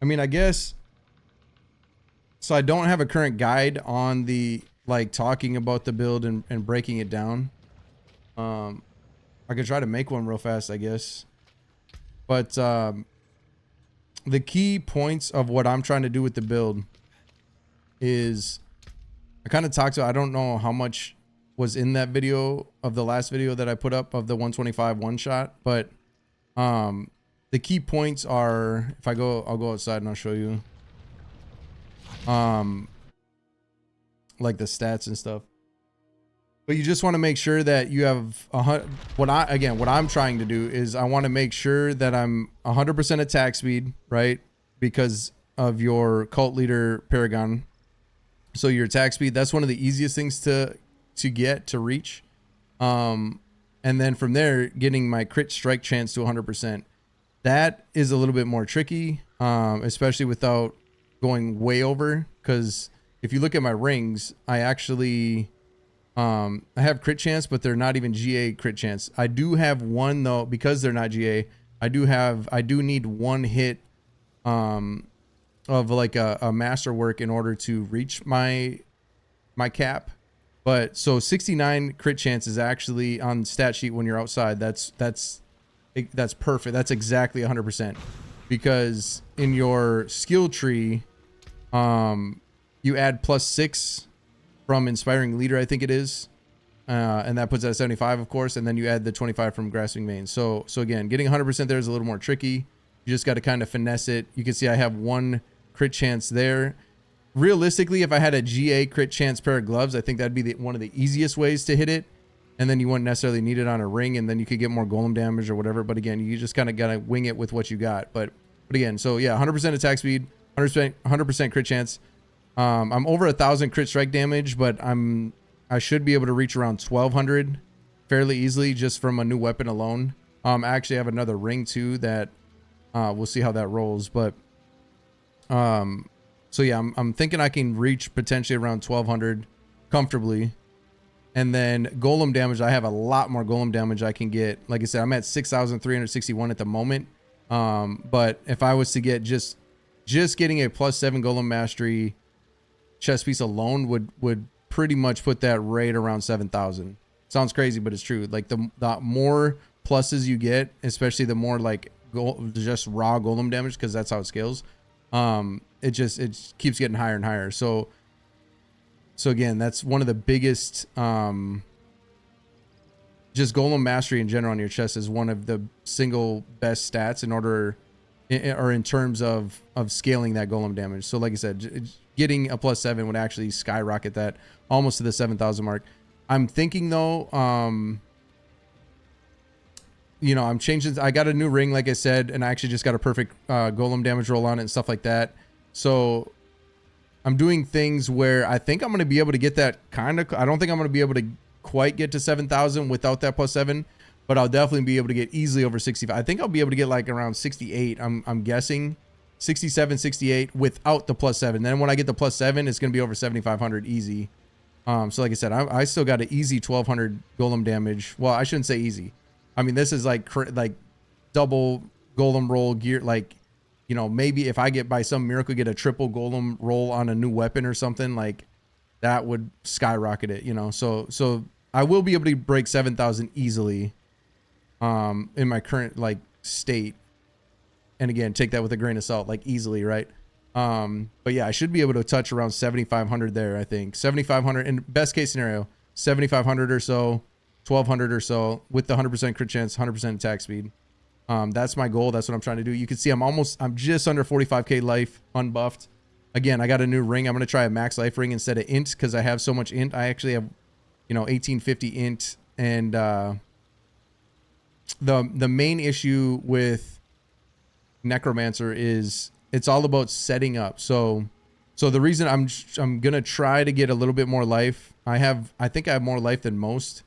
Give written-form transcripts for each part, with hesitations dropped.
I mean, I guess, so I don't have a current guide on the, like, talking about the build and breaking it down. I could try to make one real fast, I guess. But the key points of what I'm trying to do with the build is, I kind of talked about, I don't know how much was in that video of the last video that I put up of the 125 one shot, but the key points are, if I go, I'll go outside and I'll show you like the stats and stuff. But you just want to make sure that you have what I'm trying to do is I want to make sure that I'm 100% attack speed, right? Because of your cult leader Paragon. So your attack speed, that's one of the easiest things to reach. And then from there, getting my crit strike chance to 100%. That is a little bit more tricky, especially without going way over. Because if you look at my rings, I actually I have crit chance, but they're not even GA crit chance. I do have one though, because they're not GA. I do need one hit of like a masterwork in order to reach my cap. But so 69 crit chance is actually on the stat sheet when you're outside. That's perfect. That's exactly 100%. Because in your skill tree, you add +6 from inspiring leader, I think it is, and that puts it at 75, of course, and then you add the 25 from grasping main. So again, getting 100% there is a little more tricky. You just got to kind of finesse it. You can see I have one crit chance there. Realistically, if I had a GA crit chance pair of gloves, I think that'd be one of the easiest ways to hit it, and then you wouldn't necessarily need it on a ring, and then you could get more golem damage or whatever. But again, you just kind of gotta wing it with what you got. But again, so yeah, 100% attack speed, 100% crit chance. I'm over 1,000 crit strike damage, but I should be able to reach around 1,200 fairly easily just from a new weapon alone. I actually have another ring too that we'll see how that rolls. But so yeah, I'm thinking I can reach potentially around 1,200 comfortably. And then golem damage, I have a lot more golem damage I can get. Like I said, I'm at 6,361 at the moment. But if I was to get just getting a +7 golem mastery chest piece alone would pretty much put that right around 7,000. Sounds crazy, but it's true. Like the more pluses you get, especially the more like just raw golem damage, because that's how it scales. It keeps getting higher and higher. So again, that's one of the biggest, just golem mastery in general on your chest is one of the single best stats in terms of scaling that golem damage. So like I said, getting a +7 would actually skyrocket that almost to the 7,000 mark. I'm thinking though, you know, I'm changing. I got a new ring, like I said, and I actually just got a perfect golem damage roll on it and stuff like that. So I'm doing things where I think I'm going to be able to get that kind of, I don't think I'm going to be able to quite get to 7,000 without that +7, but I'll definitely be able to get easily over 65. I think I'll be able to get like around 68. I'm guessing 67, 68 without the +7. Then when I get the +7, it's going to be over 7,500 easy. So like I said, I still got an easy 1,200 golem damage. Well, I shouldn't say easy. I mean, this is like double golem roll gear. Like, you know, maybe if I get by some miracle get a triple golem roll on a new weapon or something, like that would skyrocket it, you know. So I will be able to break 7,000 easily in my current like state. And again, take that with a grain of salt, like easily, right? But yeah, I should be able to touch around 7,500 there, I think. 7,500 in best case scenario, 7,500 or so, 1,200 or so with the 100% crit chance, 100% attack speed. That's my goal. That's what I'm trying to do. You can see I'm just under 45k life unbuffed. Again, I got a new ring. I'm going to try a max life ring instead of int because I have so much int. I actually have, you know, 1850 int. And the main issue with necromancer is it's all about setting up. So the reason I'm going to try to get a little bit more life. I think I have more life than most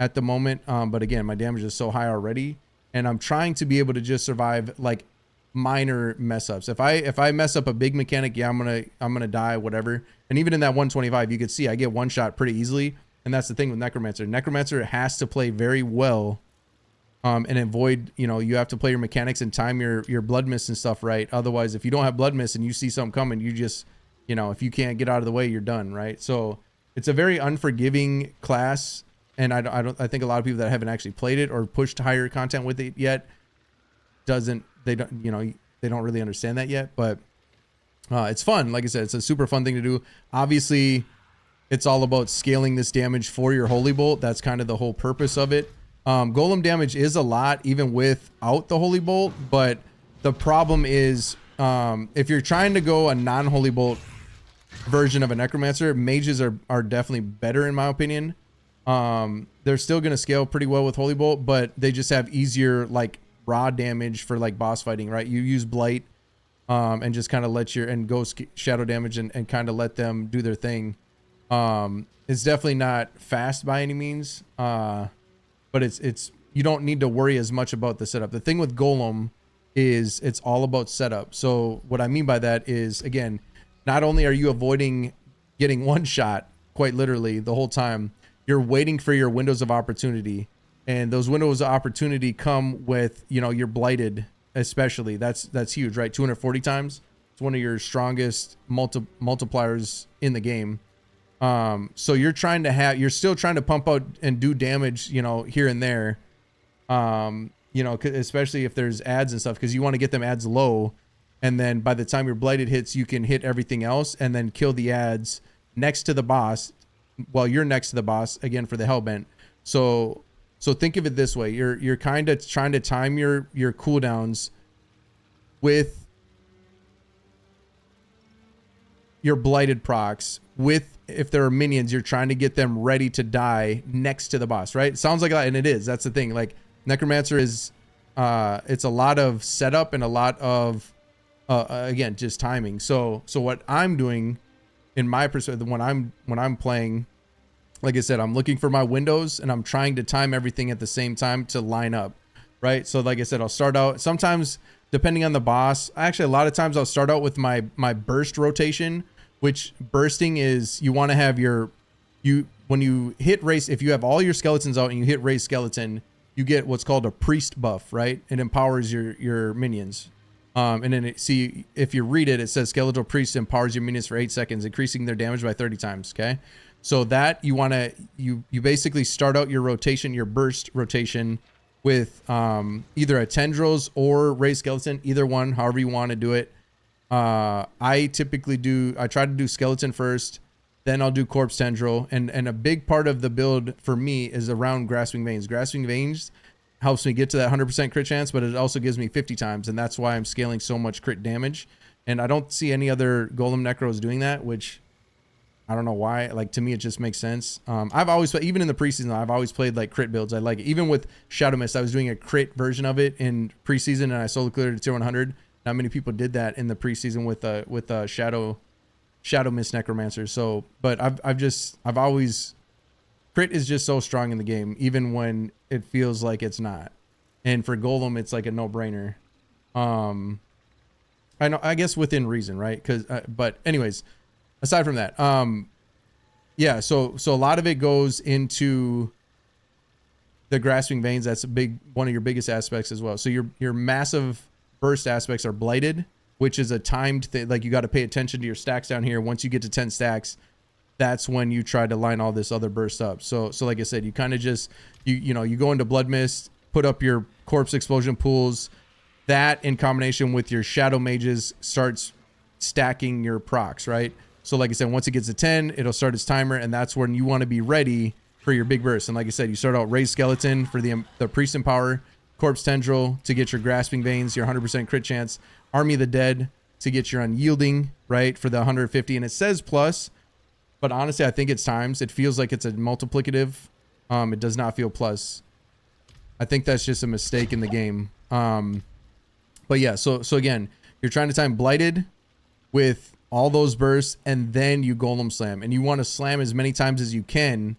at the moment. But again, my damage is so high already. And I'm trying to be able to just survive like minor mess ups. If I mess up a big mechanic, yeah, I'm gonna die, whatever. And even in that 125, you could see I get one shot pretty easily. And that's the thing with necromancer. Necromancer has to play very well and avoid, you have to play your mechanics and time your blood mist and stuff right. Otherwise, if you don't have blood mist and you see something coming, you just, if you can't get out of the way, you're done, right? So it's a very unforgiving class, and I think a lot of people that haven't actually played it or pushed higher content with it yet they don't really understand that yet. But it's fun. Like I said, it's a super fun thing to do. Obviously, it's all about scaling this damage for your Holy Bolt. That's kind of the whole purpose of it. Golem damage is a lot even without the Holy Bolt, but the problem is if you're trying to go a non-Holy Bolt version of a necromancer, mages are definitely better in my opinion. They're still going to scale pretty well with Holy Bolt, but they just have easier like raw damage for like boss fighting, right? You use Blight and just kind of let and Ghost Shadow damage and kind of let them do their thing. It's definitely not fast by any means, but it's you don't need to worry as much about the setup. The thing with Golem is it's all about setup. So what I mean by that is, again, not only are you avoiding getting one shot quite literally the whole time, you're waiting for your windows of opportunity, and those windows of opportunity come with, you're blighted, especially. That's huge, right? 240 times. It's one of your strongest multipliers in the game. So you're still trying to pump out and do damage, here and there. Especially if there's ads and stuff, because you want to get them ads low. And then by the time your blighted hits, you can hit everything else and then kill the ads next to the boss while you're next to the boss again for the Hellbent. So think of it this way. You're kind of trying to time your cooldowns with your blighted procs with, if there are minions, you're trying to get them ready to die next to the boss, right? It sounds like that, and it is. That's the thing. Like necromancer is, it's a lot of setup and a lot of, again, just timing. So what I'm doing in my perspective when I'm playing, like I said, I'm looking for my windows and I'm trying to time everything at the same time to line up, right? So like I said, I'll start out sometimes depending on the boss. Actually, a lot of times I'll start out with my burst rotation, which bursting is you want to have when you hit race, if you have all your skeletons out and you hit race skeleton, you get what's called a priest buff, right? It empowers your minions. And then if you read it, it says skeletal priest empowers your minions for 8 seconds, increasing their damage by 30 times. Okay. So that you basically start out your rotation, your burst rotation with, either a tendrils or raised skeleton, either one, however you want to do it. I try to do skeleton first, then I'll do corpse tendril. And a big part of the build for me is around grasping veins. Grasping veins helps me get to that 100% crit chance, but it also gives me 50 times. And that's why I'm scaling so much crit damage. And I don't see any other Golem Necros doing that, which I don't know why. Like, to me, it just makes sense. I've always, even in the preseason, I've always played like crit builds. I like it. Even with Shadow Mist, I was doing a crit version of it in preseason and I solo cleared to tier 100. Not many people did that in the preseason with Shadow Mist Necromancer. So, but I've always, crit is just so strong in the game, even when it feels like it's not. And for Golem, it's like a no-brainer. I know, I guess within reason, right? But anyways, aside from that, yeah. So a lot of it goes into the grasping veins. That's one of your biggest aspects as well. So your massive burst aspects are blighted, which is a timed thing. Like, you got to pay attention to your stacks down here. Once you get to 10 stacks, that's when you try to line all this other burst up. So like I said, you kind of just, you go into blood mist, put up your corpse explosion pools. That in combination with your shadow mages starts stacking your procs, right? So like I said, once it gets to 10, it'll start its timer, and that's when you want to be ready for your big burst. And like I said, you start out raised skeleton for the priest empower, corpse tendril to get your grasping veins, your 100% crit chance, army of the dead to get your unyielding, right, for the 150. And it says plus, but honestly, I think it's times. It feels like it's a multiplicative. It does not feel plus. I think that's just a mistake in the game. But yeah, so again, you're trying to time blighted with all those bursts, and then you golem slam, and you want to slam as many times as you can,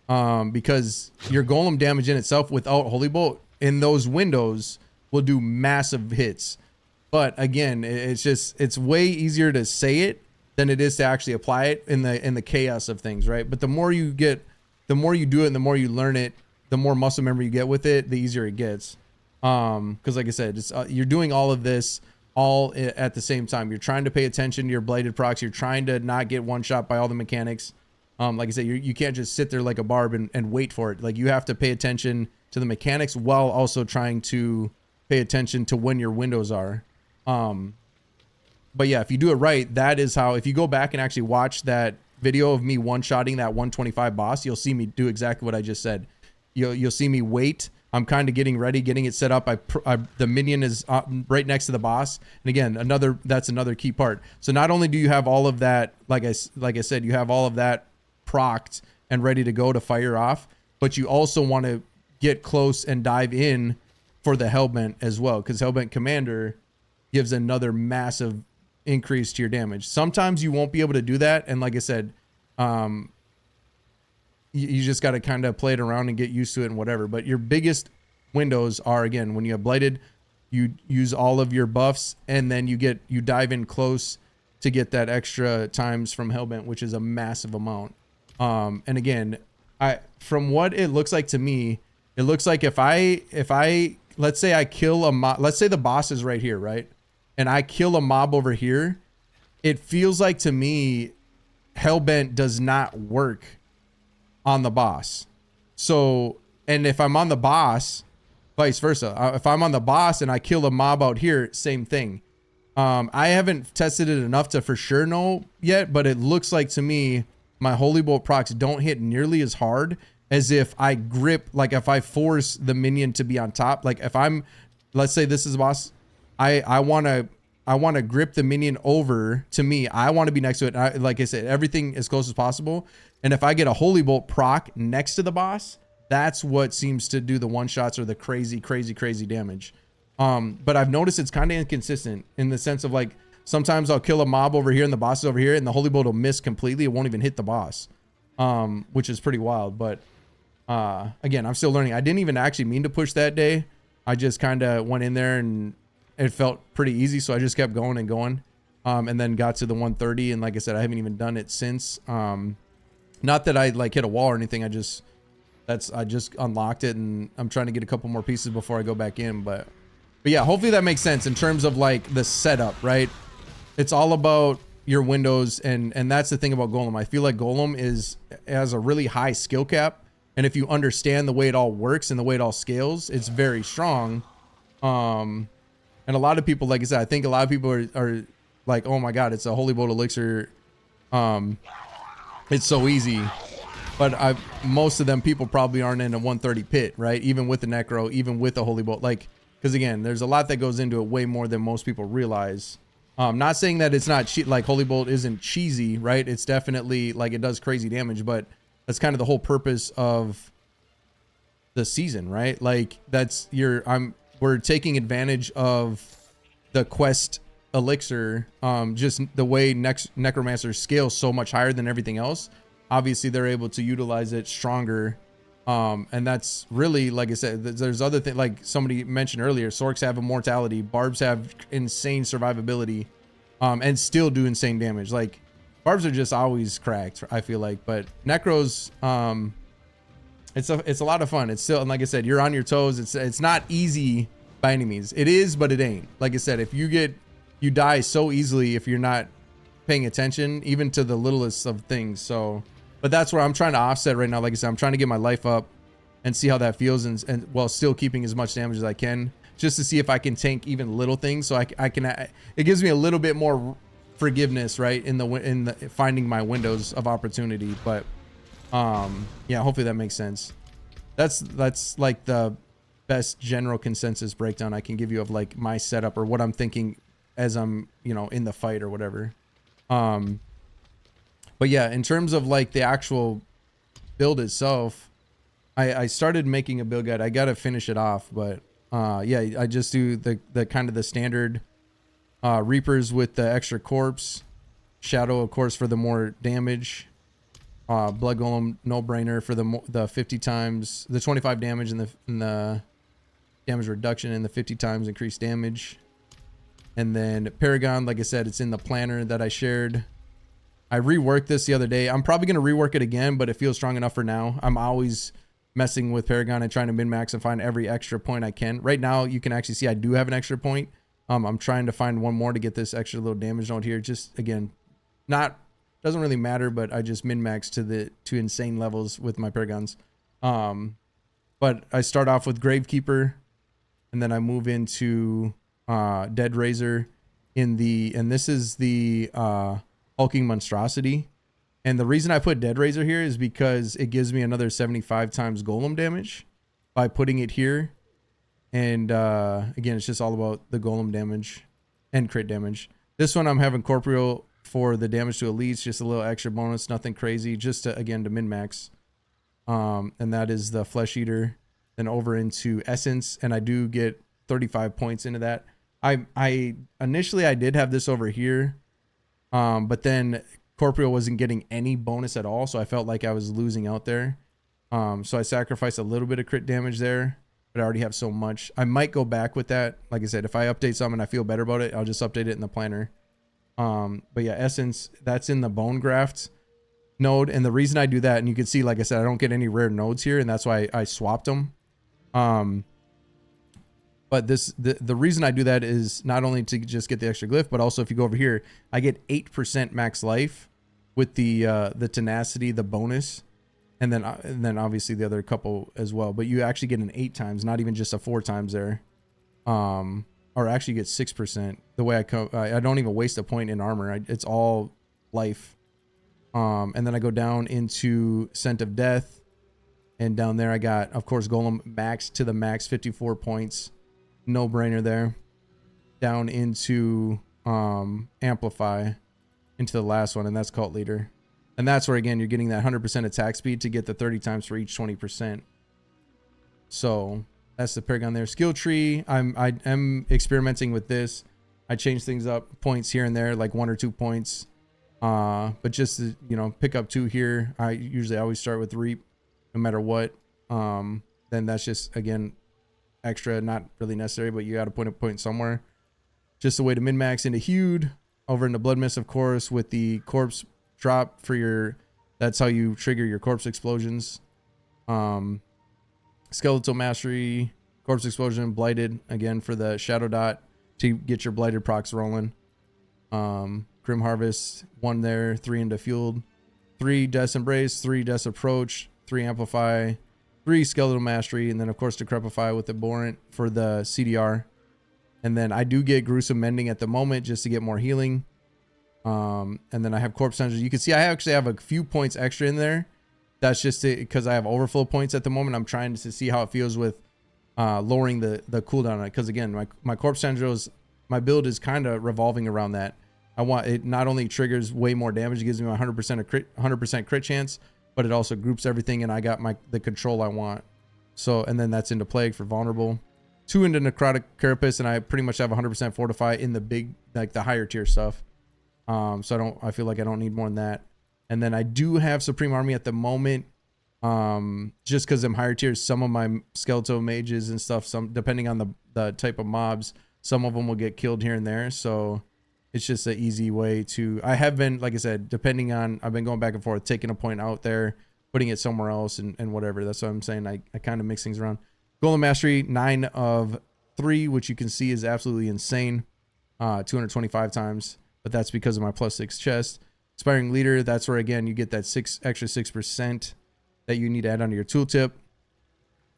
because your golem damage in itself without holy bolt in those windows will do massive hits. But again, it's way easier to say it than it is to actually apply it in the chaos of things, right? But the more you do it and the more you learn it, the more muscle memory you get with it, the easier it gets. Because like I said, it's, you're doing all of this all at the same time. You're trying to pay attention to your bladed procs. You're trying to not get one shot by all the mechanics. Like I said, you can't just sit there like a barb and wait for it. Like you have to pay attention to the mechanics while also trying to pay attention to when your windows are. But yeah, if you do it right, that is how, if you go back and actually watch that video of me one-shotting that 125 boss, you'll see me do exactly what I just said. You'll see me wait. I'm kind of getting ready, getting it set up. The minion is right next to the boss. And again, that's another key part. So not only do you have all of that, like I said, you have all of that procced and ready to go to fire off, but you also want to get close and dive in for the Hellbent as well, because Hellbent Commander gives another massive increase to your damage. Sometimes you won't be able to do that, and like I said, you just got to kind of play it around and get used to it and whatever. But your biggest windows are, again, when you have blighted, you use all of your buffs, and then you dive in close to get that extra times from Hellbent, which is a massive amount. And again, from what it looks like to me, it looks like if I let's say I kill a mob, let's say the boss is right here, right? And I kill a mob over here, it feels like to me, Hellbent does not work on the boss. So, and if I'm on the boss, vice versa. If I'm on the boss and I kill a mob out here, same thing. I haven't tested it enough to for sure know yet, but it looks like to me, my Holy Bolt procs don't hit nearly as hard as if I grip, like if I force the minion to be on top. Like if I'm, let's say this is a boss, I want to grip the minion over to me. I want to be next to it. Like I said, everything as close as possible. And if I get a Holy Bolt proc next to the boss, that's what seems to do the one shots or the crazy damage. But I've noticed it's kind of inconsistent in the sense of like, sometimes I'll kill a mob over here and the boss is over here and the Holy Bolt will miss completely. It won't even hit the boss, which is pretty wild. But again, I'm still learning. I didn't even actually mean to push that day. I just kind of went in there and it felt pretty easy. So I just kept going and going, and then got to the 130. And like I said, I haven't even done it since. Not that I like hit a wall or anything. I just unlocked it and I'm trying to get a couple more pieces before I go back in. But yeah, hopefully that makes sense in terms of like the setup, right? It's all about your windows, and that's the thing about Golem. I feel like Golem has a really high skill cap, and if you understand the way it all works and the way it all scales, it's very strong. And a lot of people, like I said, I think a lot of people are like, oh my god, it's a Holy Bolt elixir. It's so easy. But most of them people probably aren't in a 130 pit, right? Even with the Necro, even with the Holy Bolt, like, because again, there's a lot that goes into it, way more than most people realize. Not saying that it's not like Holy Bolt isn't cheesy, right? It's definitely like it does crazy damage, but that's kind of the whole purpose of the season, right? Like we're taking advantage of the quest elixir, just the way necromancer scales so much higher than everything else. Obviously, they're able to utilize it stronger. And that's really, like I said, there's other things like somebody mentioned earlier. Sorks have immortality, barbs have insane survivability, and still do insane damage. Like barbs are just always cracked, I feel like. But necros, it's a lot of fun. It's still, and like I said, you're on your toes. It's not easy by any means. It is, but it ain't. Like I said, if you die so easily if you're not paying attention, even to the littlest of things. So. But that's where I'm trying to offset right now. Like I said, I'm trying to get my life up and see how that feels, and while still keeping as much damage as I can, just to see if I can tank even little things. So I can. It gives me a little bit more forgiveness, right, in the finding my windows of opportunity. But yeah, hopefully that makes sense. That's like the best general consensus breakdown I can give you of like my setup or what I'm thinking as I'm in the fight or whatever. But yeah, in terms of like the actual build itself, I started making a build guide. I got to finish it off, but yeah, I just do the kind of the standard Reapers with the extra corpse, Shadow of course for the more damage, Blood Golem no brainer for the 50 times, the 25 damage and the damage reduction and the 50 times increased damage. And then Paragon, like I said, it's in the planner that I shared. I reworked this the other day. I'm probably going to rework it again, but it feels strong enough for now. I'm always messing with Paragon and trying to min-max and find every extra point I can. Right now, you can actually see I do have an extra point. I'm trying to find one more to get this extra little damage note here. Just, again, doesn't really matter, but I just min-max to insane levels with my Paragons. But I start off with Gravekeeper, and then I move into Dead Razor and this is the Hulking Monstrosity. And the reason I put Dead Razor here is because it gives me another 75 times golem damage by putting it here. And again, it's just all about the golem damage and crit damage. This one I'm having Corporeal for the damage to elites, just a little extra bonus, nothing crazy, just to, again, to min-max. And that is the Flesh Eater. Then over into Essence, and I do get 35 points into that. I initially did have this over here, but then Corporeal wasn't getting any bonus at all, so I felt like I was losing out there. So I sacrificed a little bit of crit damage there, but I already have so much. I might go back with that. Like I said, if I update something and I feel better about it, I'll just update it in the planner. But yeah, Essence, that's in the Bone Graft node, and the reason I do that, and you can see, like I said, I don't get any rare nodes here, and that's why I swapped them. But the reason I do that is not only to just get the extra glyph, but also if you go over here, I get 8% max life with the tenacity, the bonus, and then obviously the other couple as well. But you actually get an 8 times, not even just a 4 times there. Or actually get 6%. The way I don't even waste a point in armor. It's all life. And then I go down into Scent of Death, and down there I got, of course, Golem max to the max, 54 points. No brainer there. Down into Amplify, into the last one, and that's Cult Leader. And that's where, again, you're getting that 100% attack speed to get the 30 times for each 20%. So that's the Paragon there. Skill tree, I am experimenting with this. I change things up, points here and there, like 1 or 2 points. But just to, you know, pick up 2 here. I usually always start with Reap, no matter what. Then that's just, again, extra, not really necessary, but you got to put a point somewhere. Just a way to min-max into Hewed. Over into Blood Mist, of course, with the corpse drop for your, that's how you trigger your corpse explosions. Skeletal Mastery, Corpse Explosion, Blighted, again for the Shadow Dot to get your Blighted procs rolling. Grim Harvest, 1 there, 3 into Fueled, 3 Death's Embrace, 3 Death's Approach, 3 Amplify, 3 Skeletal Mastery, and then of course Decrepify with Abhorrent for the CDR. And then I do get Gruesome Mending at the moment just to get more healing. And then I have Corpse Tendrils. You can see I actually have a few points extra in there. That's just because I have overflow points at the moment. I'm trying to see how it feels with lowering the cooldown on it. Because again, my Corpse Tendrils, my build is kind of revolving around that. I want it not only triggers way more damage, it gives me 100% crit chance, but it also groups everything, and I got the control I want. So, and then that's into Plague for vulnerable. 2 into Necrotic Carapace, and I pretty much have 100% Fortify in the big, like the higher tier stuff. So I feel like I don't need more than that. And then I do have Supreme Army at the moment, just because I'm higher tiers. Some of my Skeletal Mages and stuff, some depending on the type of mobs, some of them will get killed here and there. So it's just an easy way to, I have been, like I said, depending on, I've been going back and forth, taking a point out there, putting it somewhere else, and whatever. That's what I'm saying. I kind of mix things around. Golem Mastery, 9 of 3, which you can see is absolutely insane. 225 times, but that's because of my +6 chest. Inspiring Leader, that's where, again, you get that extra 6% that you need to add onto your tooltip.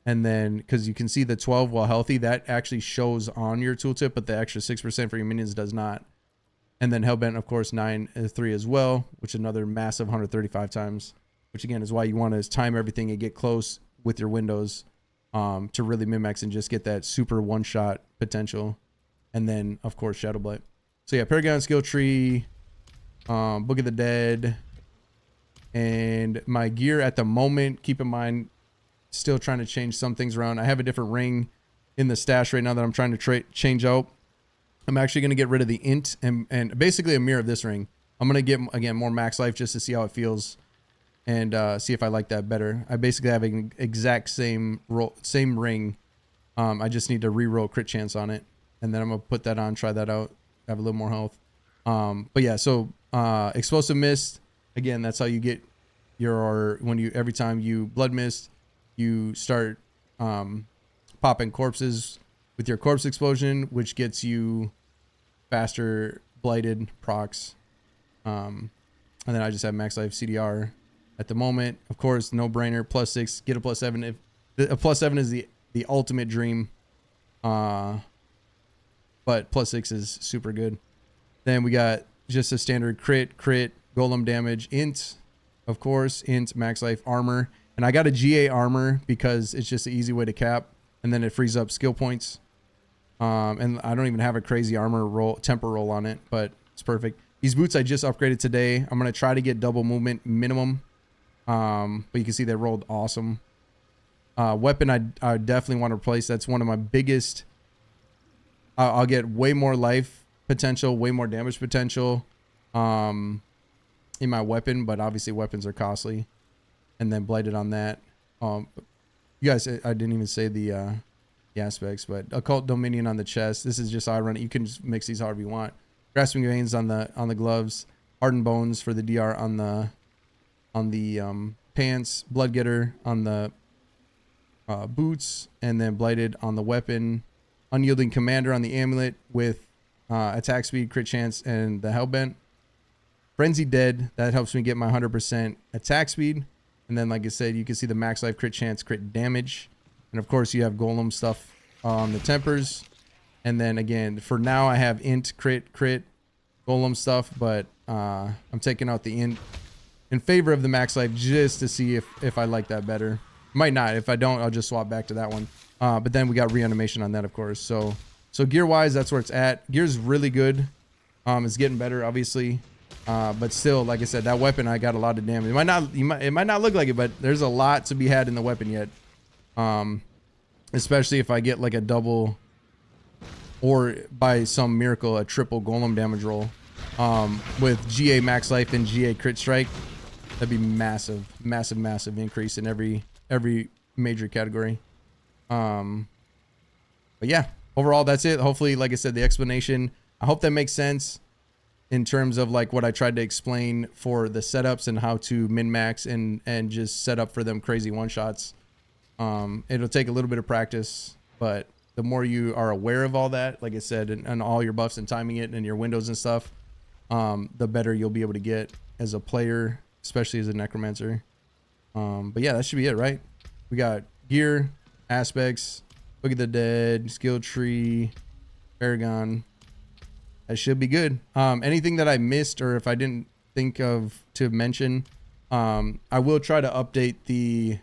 And then, because you can see the 12 while healthy, that actually shows on your tooltip, but the extra 6% for your minions does not. And then Hellbent, of course, 9 of 3 as well, which is another massive 135 times, which again is why you want to time everything and get close with your windows to really min-max and just get that super one-shot potential. And then, of course, Shadow Blight. So yeah, Paragon skill tree, Book of the Dead, and my gear at the moment, keep in mind, still trying to change some things around. I have a different ring in the stash right now that I'm trying to change out. I'm actually going to get rid of the int and basically a mirror of this ring. I'm going to get, again, more max life just to see how it feels and see if I like that better. I basically have an exact same ring. I just need to re-roll crit chance on it. And then I'm going to put that on, try that out, have a little more health. But yeah, so Explosive Mist, again, that's how you get your, every time you Blood Mist, you start popping corpses with your corpse explosion, which gets you faster blighted procs. And then I just have max life CDR at the moment. Of course, no brainer. +6, get a +7. If a +7 is the ultimate dream, but +6 is super good. Then we got just a standard crit, golem damage, int, of course, int, max life, armor. And I got a GA armor because it's just an easy way to cap. And then it frees up skill points. And I don't even have a crazy armor roll, temper roll on it, but it's perfect. These boots I just upgraded today. I'm going to try to get double movement minimum. But you can see they rolled awesome. Weapon I definitely want to replace. That's one of my biggest. I'll get way more life potential, way more damage potential in my weapon, but obviously weapons are costly. And then blighted on that. You guys, I didn't even say the aspects, but occult dominion on the chest. This is just how I run it. You can just mix these however you want. Grasping veins on the gloves, hardened bones for the DR on the pants, blood getter on the boots, and then blighted on the weapon. Unyielding commander on the amulet with attack speed, crit chance, and the hellbent. Frenzy dead, that helps me get my 100% attack speed. And then, like I said, you can see the max life, crit chance, crit damage. And of course, you have golem stuff on the tempers. And then again, for now, I have int, crit, golem stuff. But I'm taking out the int in favor of the max life just to see if I like that better. Might not. If I don't, I'll just swap back to that one. But then we got reanimation on that, of course. So gear-wise, that's where it's at. Gear's really good. It's getting better, obviously. But still, like I said, that weapon, I got a lot of damage. It might not look like it, but there's a lot to be had in the weapon yet. Especially if I get like a double or by some miracle a triple golem damage roll with GA max life and GA crit strike. That'd be massive increase in every major category. But yeah, overall that's it. Hopefully, like I said, the explanation, I hope that makes sense in terms of like what I tried to explain for the setups and how to min-max and just set up for them crazy one-shots. It'll take a little bit of practice, but the more you are aware of all that, like I said, and all your buffs and timing it and your windows and stuff, the better you'll be able to get as a player, especially as a necromancer. But yeah, that should be it, right? We got gear, aspects, look at the dead, skill tree, Paragon. That should be good. Anything that I missed or if I didn't think of to mention, I will try to update the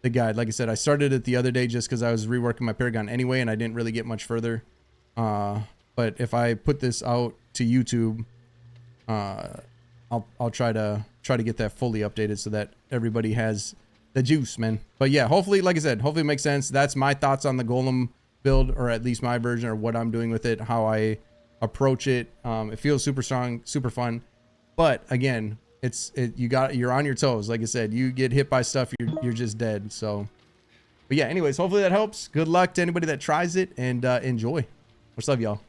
guide. Like I said, I started it the other day just because I was reworking my Paragon anyway, and I didn't really get much further. But if I put this out to YouTube, I'll try to get that fully updated so that everybody has the juice, man. But yeah, hopefully, like I said, hopefully it makes sense. That's my thoughts on the Golem build, or at least my version, or what I'm doing with it, how I approach it. It feels super strong, super fun. But again, you're on your toes. Like I said, you get hit by stuff, you're just dead. So, but yeah, anyways, hopefully that helps. Good luck to anybody that tries it, and enjoy. Much love, y'all.